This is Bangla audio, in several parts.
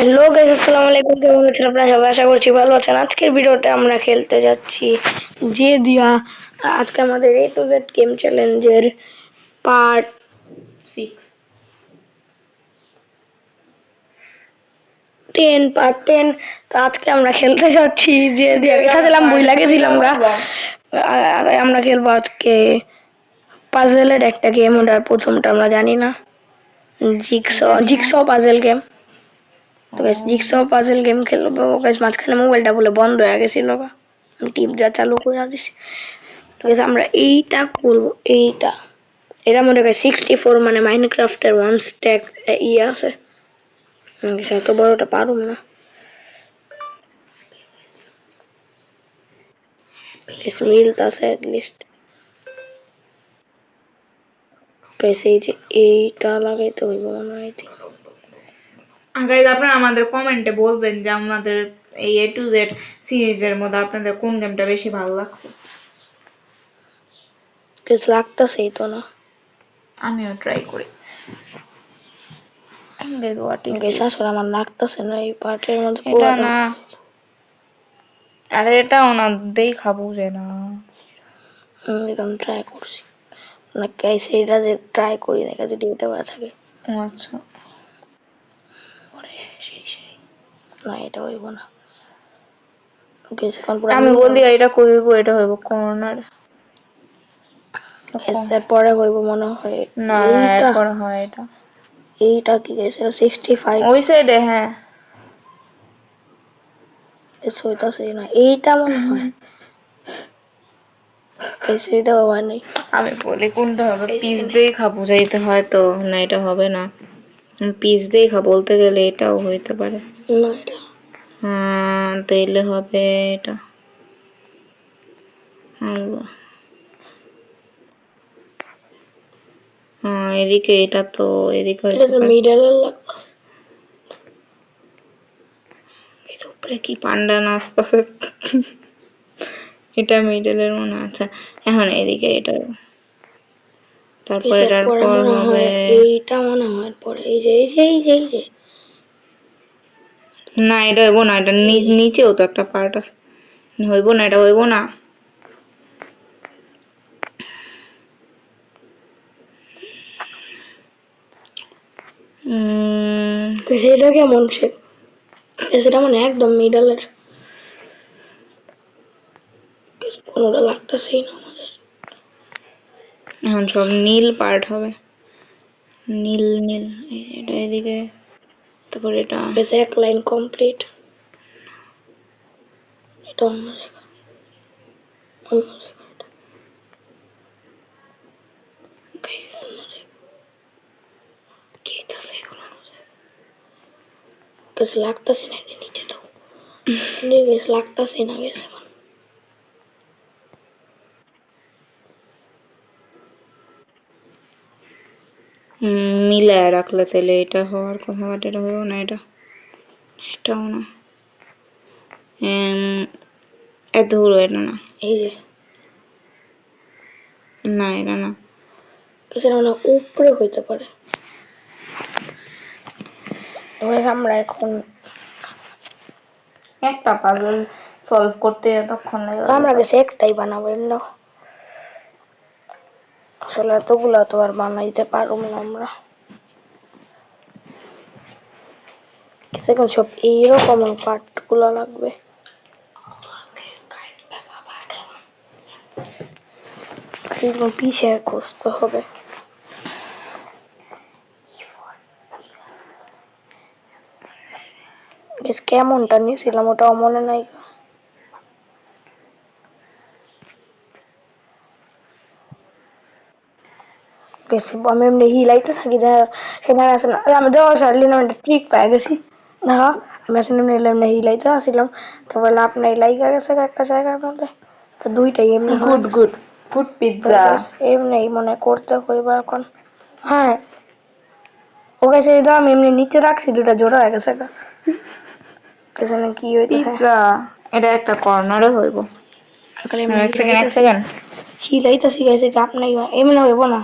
হ্যালো গাইস, আসসালামু আলাইকুম। কেমন আছেন আপনারা সবাই? আশা করছি ভালো আছেন। আজকের ভিডিওতে আমরা খেলতে যাচ্ছি যে দিয়া। আজকে আমাদের A to Z গেম চ্যালেঞ্জের পার্ট 10 তো আজকে আমরা খেলতে যাচ্ছি যে দিয়া। সাথেলাম বই লাগেছিলাম গা। আমরা খেলবো আজকে পাজেলের একটা গেম, ওটার প্রথমটা আমরা জানি না। জিগসো পাজেল গেম। তো গাইস জিগসো পাজল গেম খেলবো গাইস। মাঝখানে মোবাইলটা বলে বন্ধ হয়ে গেছিল, আমি টিপ যা চালু করে দিছি। তো গাইস আমরা এইটা করবো, এর মধ্যে গাইস 64 মানে মাইনক্রাফটের ওয়ান স্ট্যাক আছে। এত বড়টা পারুম না। প্লিজ মিলতাছে এট লিস্ট। গাইস এই যে এইটা লাগাইতে হইব মনে হয়। গাইস আপনারা আমাদের কমেন্টে বলবেন যে আমাদের এই A to Z সিরিজের মধ্যে আপনাদের কোন গেমটা বেশি ভালো লাগছে। কিছু লাগতাছেই তো না। আমিও ট্রাই করি। গাইস আসলে আমার লাগতাছে না এই পার্টের মধ্যে এটা পুরোটা না, আরে এটাও না, দেখা বুঝে না। আমি ট্রাই করছি না গাইস, এটা যে ট্রাই করি না যদি এটা ভালো থাকে। আচ্ছা না এটা হইব না। আমি বলি এটা কইব, এটা হইব কর্নার। এর পরে হইব মনে হয় না, এইটা। এরপর হয় এটা। এইটা কি গাইস? এটা 65 ওই সাইডে। হ্যাঁ এস হইতাছে না, এইটা মনে হয় গাইস। এইটা হবে না। আমি বলি কোনটা হবে, পিস দেখা বুঝাইতে হয় তো। না এটা হবে না, পিস দেখা বলতে গেলে এটাও হইতে পারে না। এটা তাইলে হবে এটা। এদিকে এটা তো এদিকে হইতে পারে। মিডলের লাগতাছে। এর উপরে কি পান্ডা নাচতেছে। এটা মিডলের মনে। আচ্ছা এখন এদিকে এটা, তারপর এটার পর হবে এইটা মনে হয় পরে এই যে না, এটা হইব না। এটা নিচেও তো একটা পার্ট আছে, হইব না, এটা হইব না। এটা কেমন সে? সেটা মানে একদম মিডলের। কোনোটা লাগতাছেই না আমাদের। এখন সব নীল পার্ট হবে, নীল নীল। এটা এদিকে, তারপর এটা এক লাইন কমপ্লিট। এটা অন্য জায়গা, অন্য জায়গা, অন্য জায়গা। কি আছে এগুলো? কিছু লাগতাছে না নিচে তো। কিছু লাগতাছে না গেছে এখন। মিলায় রাখলে তাহলে এটা হওয়ার কথা, বাট এটা হইব না। এটাও না। এত হলো এটা না। এই যে না এটা না, সেটা মানে উপরে হইতে পারে। আমরা এখন একটা পাজল সলভ করতে এতক্ষণ লাগে। আমরা গেছে একটাই বানাবো এমনি। আসলে এতগুলো তো আর বানাইতে পারবো না আমরা। সব এইরকম পার্ট গুলো লাগবে। পিছিয়ে খুঁজতে হবে। কেমনটা নিয়েছিলাম ওটাও মনে নাই। বেশি আমি এমনি হিলাইতে থাকি যা সেখানে আসে না। আমাদের অসারলি না একটা ট্রিক পাই গেছি। দেখা আমি আসলে এমনি হিলাইতে আসছিলাম, তো বলে আপনার লাইগা গেছে একটা জায়গার মধ্যে। তো দুইটাই এমনি গুড গুড গুড পিৎজা এমনি মনে করতে হইবা এখন। হ্যাঁ ও গেছে, আমি এমনি নিচে রাখছি, দুটা জোড়া হয়ে গেছে। কি হইতেছে? পিৎজা এটা একটা কর্নারে হইব। এক সেকেন্ড হিলাইতেছি গেছে চাপ নাই, এমনি হইব না।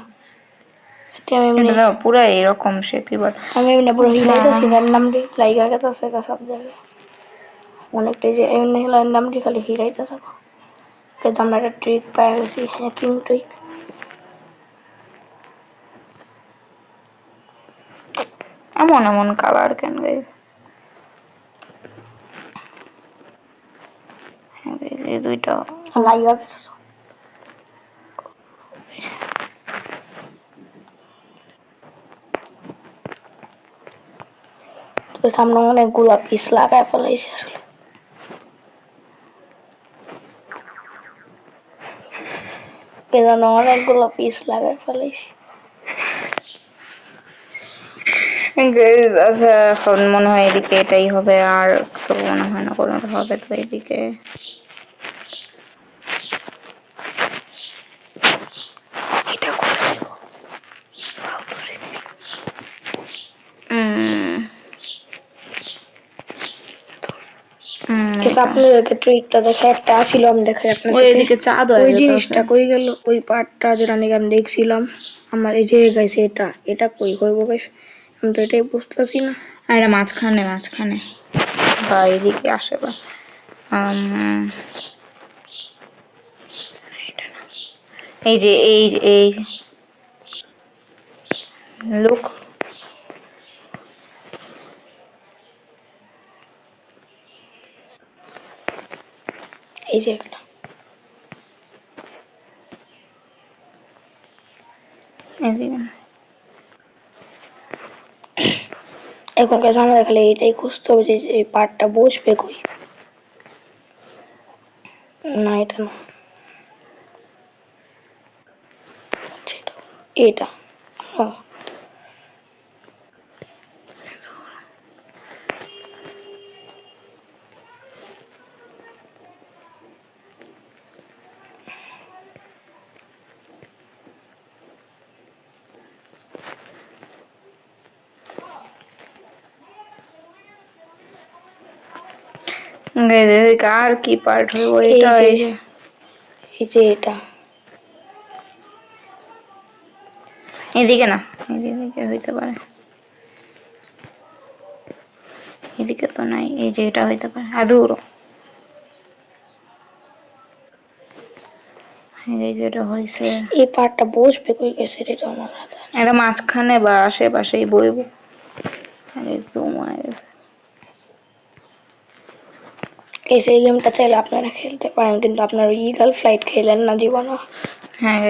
আমি এমনি এটা পুরো এরকম শেপই বাট আমি এমনি পুরো আচ্ছা। হিলাইতেছি র্যান্ডামলি লাইগা গেছে সব জায়গায় অনেকটা যে এমনি র্যান্ডামলি খালি হিলাইতে থাকো কিন্তু আমরা একটা ট্রিক পাই গেছি হ্যাকিং ট্রিক এমন এমন কালার কেন গাইস এই দুইটা লাইগা গেছে সব। তো সামনে অনেকগুলো পিস লাগায় ফেলাইছে আসলে এজন্য অনেকগুলো পিস লাগায় ফেলাইছি গাইস আচ্ছা এখন মনে হয় এদিকে এটাই হবে আর তো মনে হয় না কোনো হবে তো এদিকে এটা করে দেব ফালতু জিনিস আপনাদেরকে ট্রিকটা দেখে একটা আসিল আমি দেখে ওই আপনাদের এদিকে চাঁদ হয়ে ওই যেতেছে। জিনিসটা কই গেল ওই পার্টটা যেটা নাকি আমি দেখছিলাম আমার এই যে গাইছে এটা কই হইব গাইস আমি তো এটাই বুঝতেছি না আর এটা মাঝখানে বা এদিকে আসে বা এই যে লুক এই যে একটা এদিকে না। এখন কাছে আমরা খালি এটাই খুঁজতে হবে যে এই পার্টটা বসবে কই না এটা না আচ্ছা, এটা হ্যাঁ এদিকে আর কি পার্ট হইব এই এটা যে এই যে এটা এদিকে না এদিকে হইতে পারে এদিকে তো নাই এই যে এটা হইতে পারে আদুর এই যে এটা হইছে এই পার্টটা বসবে কই গেছে এটা আমার না জানি। এটা মাঝখানে বা আশেপাশেই বইব জুম হয়ে গেছে এই সেই গেমটা চাইলে আপনারা খেলতে পারেন কিন্তু আপনারা ইগল ফ্লাইট খেলেন না জীবনে হ্যাঁ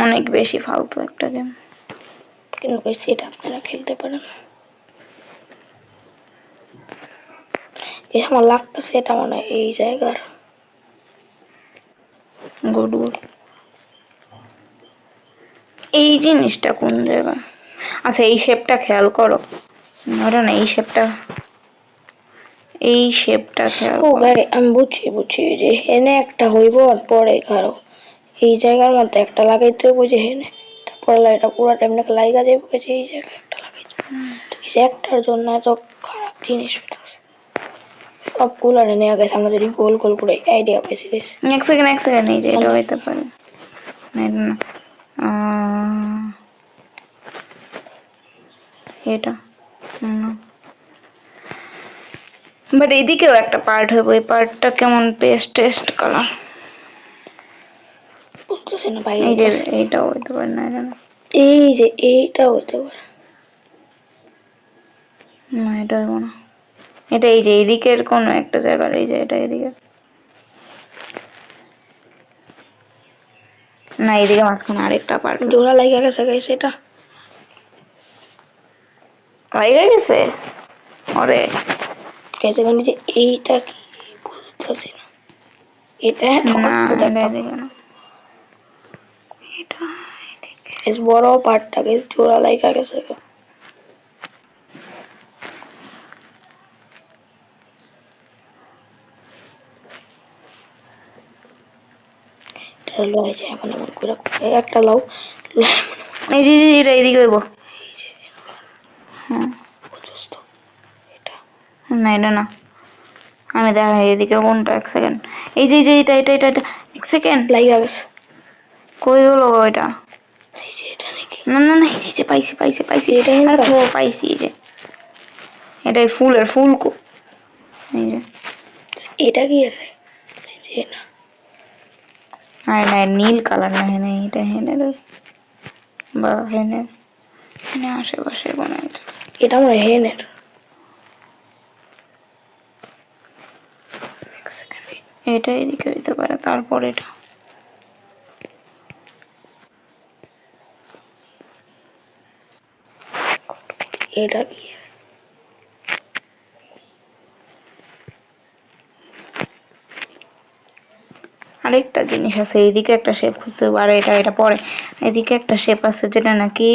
অনেক বেশি ফালতু একটা গেম কিন্তু কই সেটা আপনারা খেলতে পারেন আমার লাগতেছে এটা মনে হয় এই জায়গার গুড এই জিনিসটা কোন জায়গা আচ্ছা এই শেপটা খেয়াল করো ওটা না এই শেপটা খেয়াল ও করো ভাই আমি বুঝছি যে হেনে একটা হইব আর পরে কারো এই জায়গার মধ্যে একটা লাগাইতে হইব যে হেনে তারপরে এটা পুরো টাইম লাইগা যাইব যে এই জায়গায় একটা লাগাইতে কিছু একটার জন্য এত খারাপ জিনিস হইতেছে সবগুলো নিয়ে গেছে আমাদের গোল গোল করে আইডিয়া পেয়েছি গেছে এক সেকেন্ড এই যে এটা হইতে পারে না এটা না এটা না বাট এদিকেও একটা পার্ট হইব এই পার্টটা কেমন টেস্ট কালার বুঝতেছি না ভাই এই যে এইটাও হইতে পারে না এটা না এই যে এইটা হইতে পারে না এটা হইব না এটা এই যে এদিকের কোন একটা জায়গার এই যে এটা এদিকে না এদিকে মাঝখানে আরেকটা পার্ট জোড়া লাগা গেছে গাইস এটা হয়ে গেছে ওরে গেছে মানে যে এইটা কি বুঝতেছি না এটা না এদিকে না এটা এদিকে বেশ বড় পার্টটা বেশ জোড়া লাগা গেছে লয় যে এমন এমন করে একটা লাউ এই যে এটা এদিকে হইব হ্যাঁ বুঝছো এটা না এটা না আমি দেখা এদিকে কোনটা এক সেকেন্ড এই যে এটা এক সেকেন্ড লাগা গেছে কই হলো ওইটা? এই যে এটা নাকি? না না না, এই যে পাইছি পাইছি পাইছি, এটা আর হ্যান্ডকার? পাইছি। এই যে এটাই ফুলের ফুলকো। এই যে এটা কি এর? এই যে না, আর না নীল কালার না, হেনে এটা হেনের বা হেনের হেনে আশেপাশে বানাইছে। এটা আমার হেনের। এটা এদিকে হইতে পারে, তারপর এটা এটা কি এর? আরেকটা জিনিস আছে, এইদিকে একটা শেপ খুঁজতে হবে, আর এটা পরে। এদিকে একটা শেপ আছে যেটা নাকি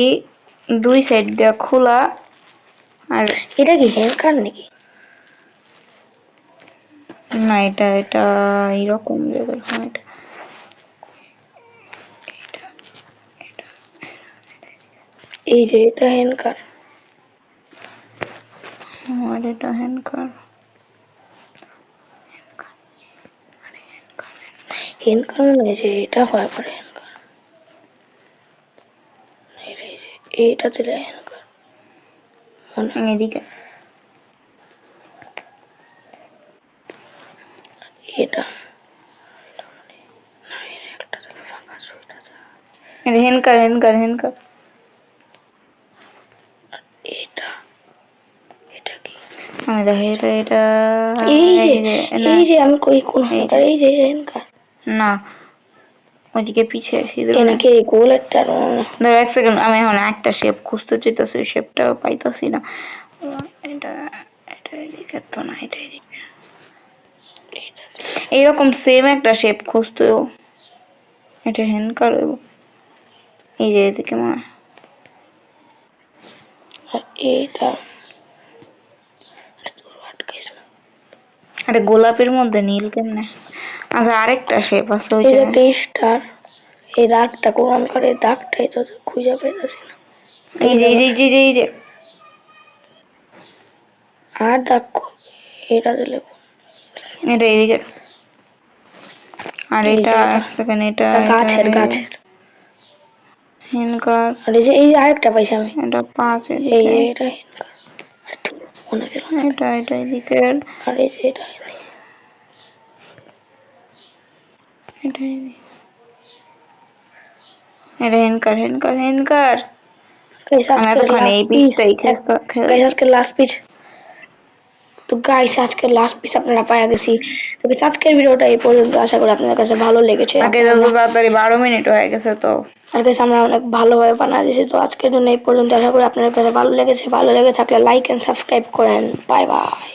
দুই সাইড দিয়ে খোলা, আর এটা কি হ্যান্ডকার নাকি? না এটা এটা এইরকম যেরকম এটা। এই যে এটা হ্যান্ডকার। আর এটা হ্যান্ডকার। হ্যান্ডকার মনে হয় যে এটা হয় পরে হ্যান্ডকার। এই যে এইটা ছিল হ্যান্ডকার মনে হয়। এদিকে এটা একটা ছিল ফাঁকা সুইটা। এটা হ্যান্ডকার হ্যান্ডকার হ্যান্ডকার। এটা এটা কি? আমি দেখো এটা এটা এই যে না এই যে আমি কই কোন এই হ্যান্ডকার? এই যে হ্যান্ডকার। না, ওইদিকে পিছিয়ে সিঁদুর এ নাকি এই গোল একটা ধর এক সেকেন্ড, আমি এখন একটা শেপ খুঁজতে চাইতেছি, ওই শেপটাও পাইতাছি না। এটা এটা এদিকে তো না, এটা এদিকে। এইরকম সেম একটা শেপ খুঁজতে, এটা হ্যান্ডকার হইব। এই যে এদিকে মনে হয়। আর এটা আটকাইছে না। আরে গোলাপের মধ্যে নীল কেমনে? আচ্ছা আরেকটা শেপ আছে ওই এই যে যে একটা স্টার। এই দাগটা কোরআন করে দাগটাই তো খুঁজে পেতেছি না। এই যে এই যে এই যে এই যে আর দাগ এটা দিলে এটা এদিকে। আর এই এটা যে এক সেকেন্ড, এটা এটা এটা গাছের গাছের। হ্যান্ডকার। আর এই যে আরেকটা পাইছি আমি। এটা পাঁচ এই এদিকে। যে এটা হিনকার। আর তো মনে গেল না। এটা এটা এদিকে। আর এই যে এটা এটা এদিকে। এটা হ্যান্ডকার হ্যান্ডকার হ্যান্ডকার। গাইস আমি আজকের এতক্ষণ এই লাস্ট পিস। পিসটাই গাইস আজকের লাস্ট পিস। তো গাইস আজকের লাস্ট পিস আপনারা পাওয়া গেছি। তো guys, আজকের ভিডিওটা এই পর্যন্ত। আশা করি আপনাদের কাছে ভালো লেগেছে। আগে যত তাড়াতাড়ি 12 মিনিট হয়ে গেছে তো। আর guys, আমরা অনেক ভালোভাবে বানিয়ে দিয়েছি। তো আজকের জন্য এই পর্যন্ত। আশা করি আপনাদের কাছে ভালো লেগেছে। ভালো লেগে থাকলে লাইক এন্ড সাবস্ক্রাইব করেন। Bye bye.